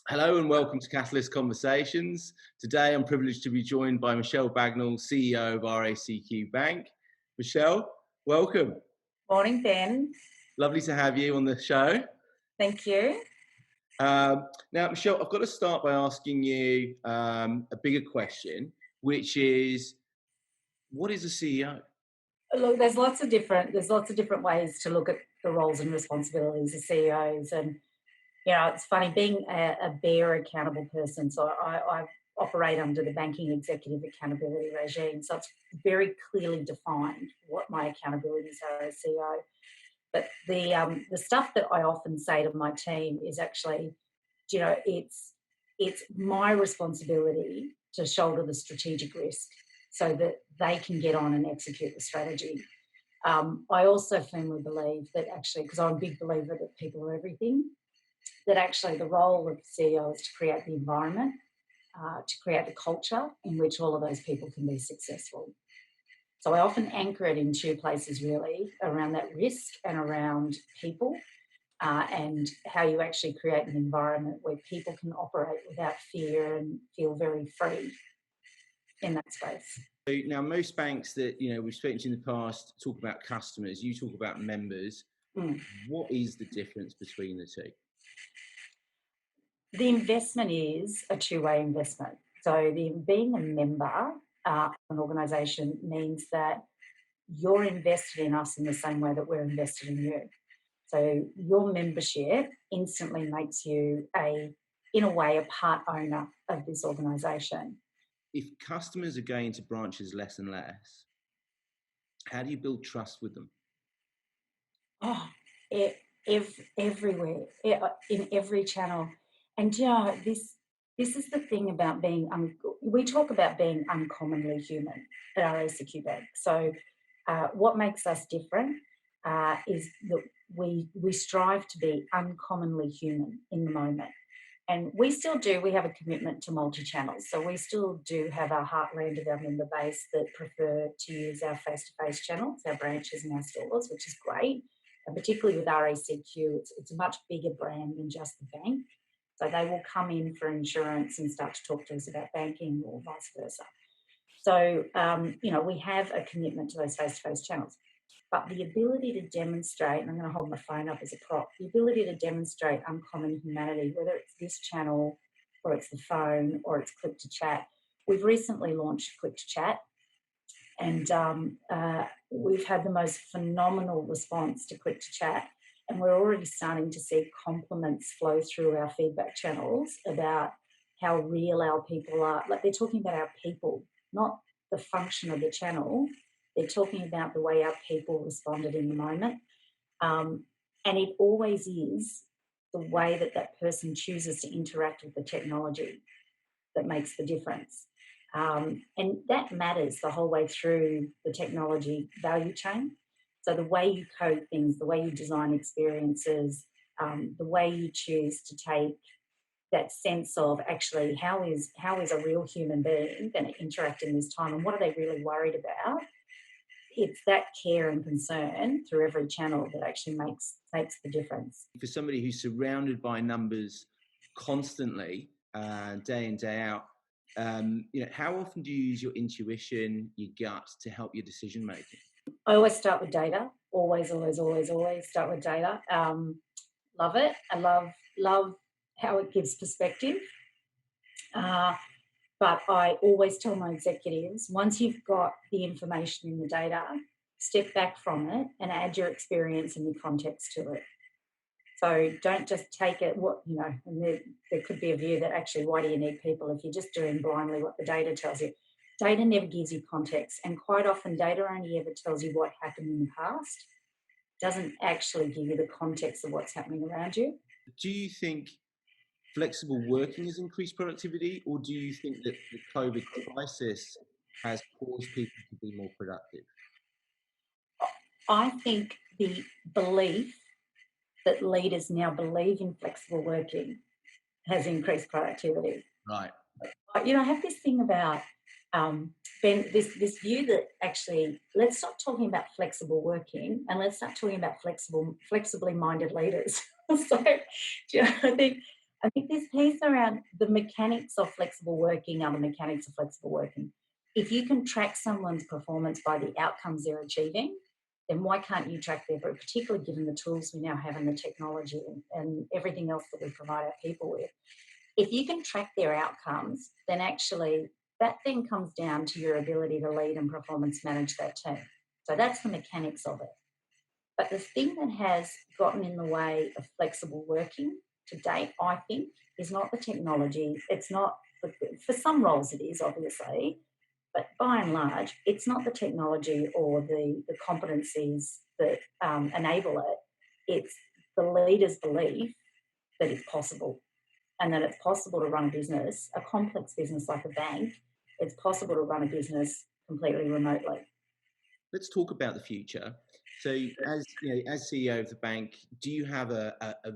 Hello and welcome to Catalyst Conversations. Today I'm privileged to be joined by Michelle Bagnall, CEO of RACQ Bank. Michelle, welcome. Morning, Ben. Lovely to have you on the show. Thank you. Now, Michelle, I've got to start by asking you a bigger question, which is, what is a CEO? Look, there's lots of different ways to look at the roles and responsibilities of CEOs, and it's funny being a bare accountable person. So I operate under the banking executive accountability regime, so it's very clearly defined what my accountabilities are as CEO. But the stuff that I often say to my team is actually, it's my responsibility to shoulder the strategic risk so that they can get on and execute the strategy. I also firmly believe that actually, because I'm a big believer that people are everything, that actually the role of CEO is to create the environment, to create the culture in which all of those people can be successful. So I often anchor it in two places really, around that risk and around people, and how you actually create an environment where people can operate without fear and feel very free in that space. Now, most banks that we've spoken to in the past talk about customers. You talk about members. What is the difference between the two? The investment is a two-way investment. So being a member of an organisation means that you're invested in us in the same way that we're invested in you. So your membership instantly makes you in a way, a part owner of this organisation. If customers are going to branches less and less, how do you build trust with them? Everywhere, in every channel. And this is the thing about being, we talk about being uncommonly human at RACQ Bank. So what makes us different is that we strive to be uncommonly human in the moment. And we have a commitment to multi-channels. So we still do have our heartland of our member base that prefer to use our face-to-face channels, our branches and our stores, which is great. And particularly with RACQ, it's a much bigger brand than just the bank. So they will come in for insurance and start to talk to us about banking or vice versa. So, we have a commitment to those face-to-face channels. But the ability to demonstrate, and I'm going to hold my phone up as a prop, the ability to demonstrate uncommon humanity, whether it's this channel or it's the phone or it's click to chat. We've recently launched click to chat, and we've had the most phenomenal response to click to chat. And we're already starting to see compliments flow through our feedback channels about how real our people are. Like, they're talking about our people, not the function of the channel. They're talking about the way our people responded in the moment. And it always is the way that person chooses to interact with the technology that makes the difference. And that matters the whole way through the technology value chain. So the way you code things, the way you design experiences, the way you choose to take that sense of actually how is a real human being going to interact in this time, and what are they really worried about? It's that care and concern through every channel that actually makes the difference. For somebody who's surrounded by numbers constantly, day in, day out, how often do you use your intuition, your gut to help your decision making? I always start with data. Always start with data. Love it. I love how it gives perspective. But I always tell my executives, once you've got the information in the data, step back from it and add your experience and your context to it. So don't just take it, and there could be a view that actually, why do you need people if you're just doing blindly what the data tells you? Data never gives you context, and quite often data only ever tells you what happened in the past. It doesn't actually give you the context of what's happening around you. Do you think flexible working has increased productivity, or do you think that the COVID crisis has caused people to be more productive? I think the belief that leaders now believe in flexible working has increased productivity. Right. I have this thing about, Ben, this view that actually, let's stop talking about flexible working and let's start talking about flexibly minded leaders. So, I think I think this piece around the mechanics of flexible working are the mechanics of flexible working. If you can track someone's performance by the outcomes they're achieving, then why can't you track their, particularly given the tools we now have and the technology and everything else that we provide our people with. If you can track their outcomes, then actually that then comes down to your ability to lead and performance manage that team. So that's the mechanics of it. But the thing that has gotten in the way of flexible working to date, I think, is not the technology. It's not, for some roles it is, obviously, but by and large, it's not the technology or the competencies that enable it. It's the leader's belief that it's possible and that it's possible to run a business, a complex business like a bank. It's possible to run a business completely remotely. Let's talk about the future. So, as you know, as CEO of the bank, do you have a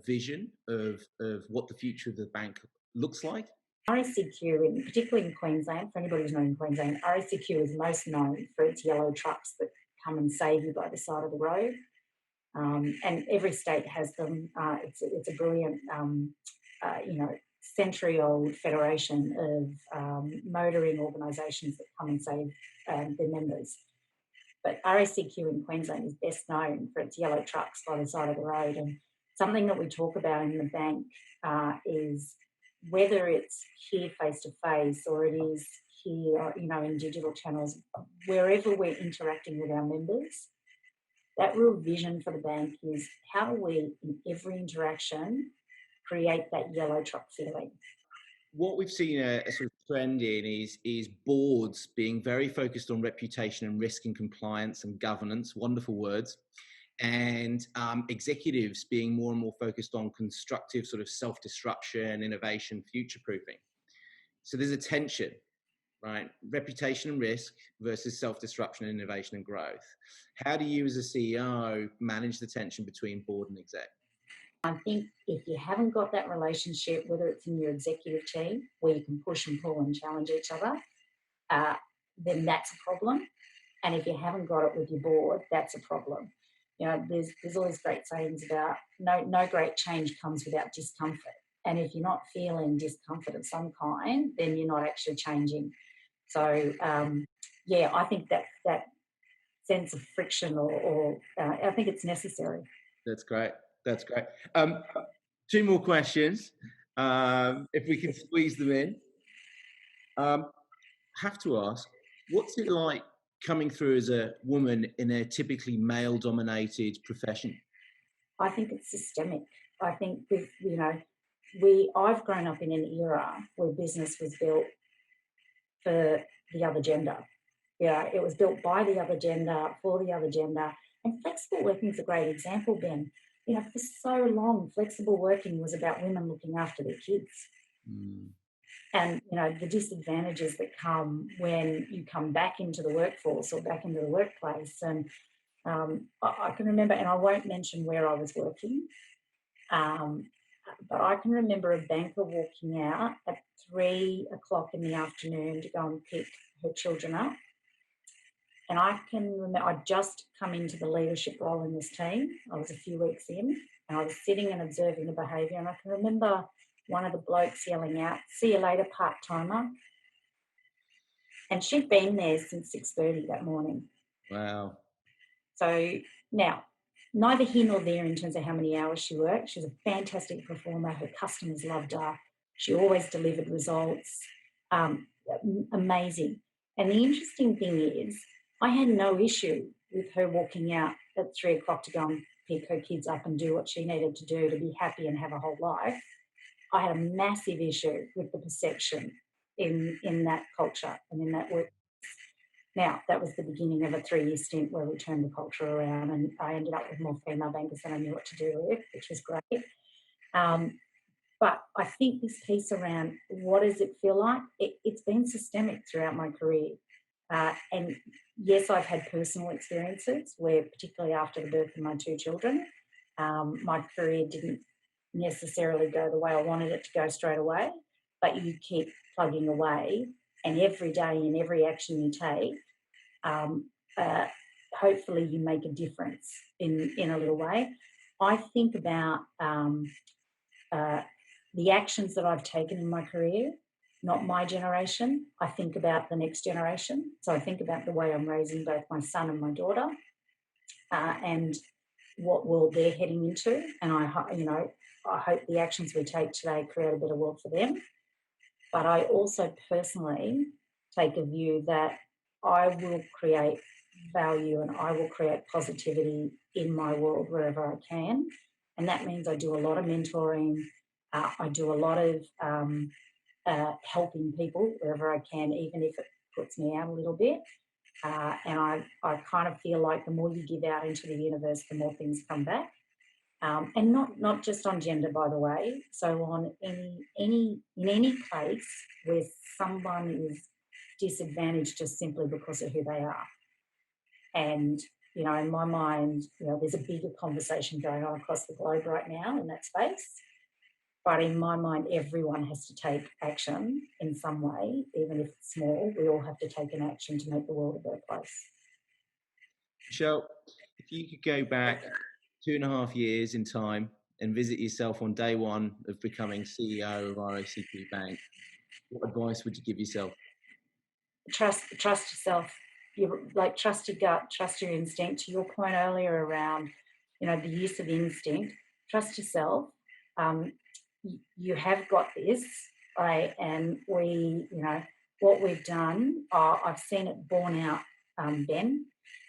vision of what the future of the bank looks like? RACQ, particularly in Queensland, for anybody who's not in Queensland, RACQ is most known for its yellow trucks that come and save you by the side of the road. And every state has them. It's a brilliant, century-old federation of motoring organisations that come and save their members. But RACQ in Queensland is best known for its yellow trucks by the side of the road. And something that we talk about in the bank is whether it's here face-to-face or it is here, in digital channels, wherever we're interacting with our members, that real vision for the bank is how do we, in every interaction, create that yellow truck feeling. What we've seen a sort of trend in is boards being very focused on reputation and risk and compliance and governance, wonderful words, and executives being more and more focused on constructive sort of self-disruption, innovation, future-proofing. So there's a tension, right? Reputation and risk versus self-disruption, innovation and growth. How do you as a CEO manage the tension between board and exec? I think if you haven't got that relationship, whether it's in your executive team where you can push and pull and challenge each other, then that's a problem. And if you haven't got it with your board, that's a problem. There's all these great sayings about no great change comes without discomfort. And if you're not feeling discomfort of some kind, then you're not actually changing. So, I think that sense of friction or I think it's necessary. That's great. That's great. Two more questions, if we can squeeze them in. Have to ask, what's it like coming through as a woman in a typically male-dominated profession? I think it's systemic. I think I've grown up in an era where business was built for the other gender. Yeah, it was built by the other gender, for the other gender. And flexible working is a great example, Ben. For so long, flexible working was about women looking after their kids. And, the disadvantages that come when you come back into the workforce or back into the workplace. And I can remember, and I won't mention where I was working, but I can remember a banker walking out at 3:00 in the afternoon to go and pick her children up. And I can remember I'd just come into the leadership role in this team. I was a few weeks in and I was sitting and observing the behaviour. And I can remember one of the blokes yelling out, "See you later, part-timer." And she'd been there since 6:30 that morning. Wow. So now, neither here nor there in terms of how many hours she worked. She was a fantastic performer. Her customers loved her. She always delivered results. Amazing. And the interesting thing is, I had no issue with her walking out at 3:00 to go and pick her kids up and do what she needed to do to be happy and have a whole life. I had a massive issue with the perception in that culture and in that work. Now, that was the beginning of a 3-year stint where we turned the culture around and I ended up with more female bankers than I knew what to do with, which was great. But I think this piece around what does it feel like, it's been systemic throughout my career. And yes, I've had personal experiences where, particularly after the birth of my 2 children, my career didn't necessarily go the way I wanted it to go straight away, but you keep plugging away and every day in every action you take, hopefully you make a difference in a little way. I think about the actions that I've taken in my career, not my generation, I think about the next generation. So I think about the way I'm raising both my son and my daughter, and what world they're heading into. And I hope the actions we take today create a better world for them. But I also personally take a view that I will create value and I will create positivity in my world wherever I can. And that means I do a lot of mentoring. I do a lot of helping people wherever I can, even if it puts me out a little bit. And I kind of feel like the more you give out into the universe, the more things come back. And not just on gender, by the way. So on any place where someone is disadvantaged just simply because of who they are. And in my mind, there's a bigger conversation going on across the globe right now in that space. But in my mind, everyone has to take action in some way, even if it's small. We all have to take an action to make the world a better place. Michelle, if you could go back 2.5 years in time and visit yourself on day one of becoming CEO of RACQ Bank, what advice would you give yourself? Trust yourself. You trust your gut, trust your instinct. To your point earlier around, the use of instinct. Trust yourself. You have got this, and what we've done. I've seen it borne out, Ben,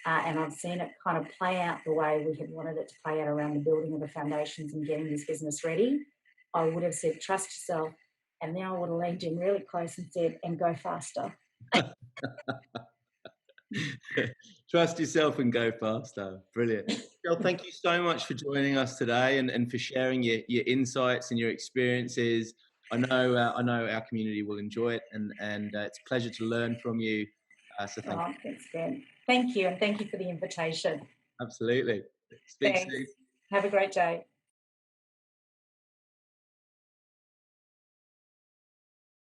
and I've seen it kind of play out the way we had wanted it to play out around the building of the foundations and getting this business ready. I would have said, trust yourself, and then I would have leaned in really close and said, and go faster. Trust yourself and go faster. Brilliant. Michelle, thank you so much for joining us today and for sharing your insights and your experiences. I know our community will enjoy it, and it's a pleasure to learn from you. So thank you. Thanks, Ben. Thank you, and thank you for the invitation. Absolutely. Speak Thanks. soon. Have a great day.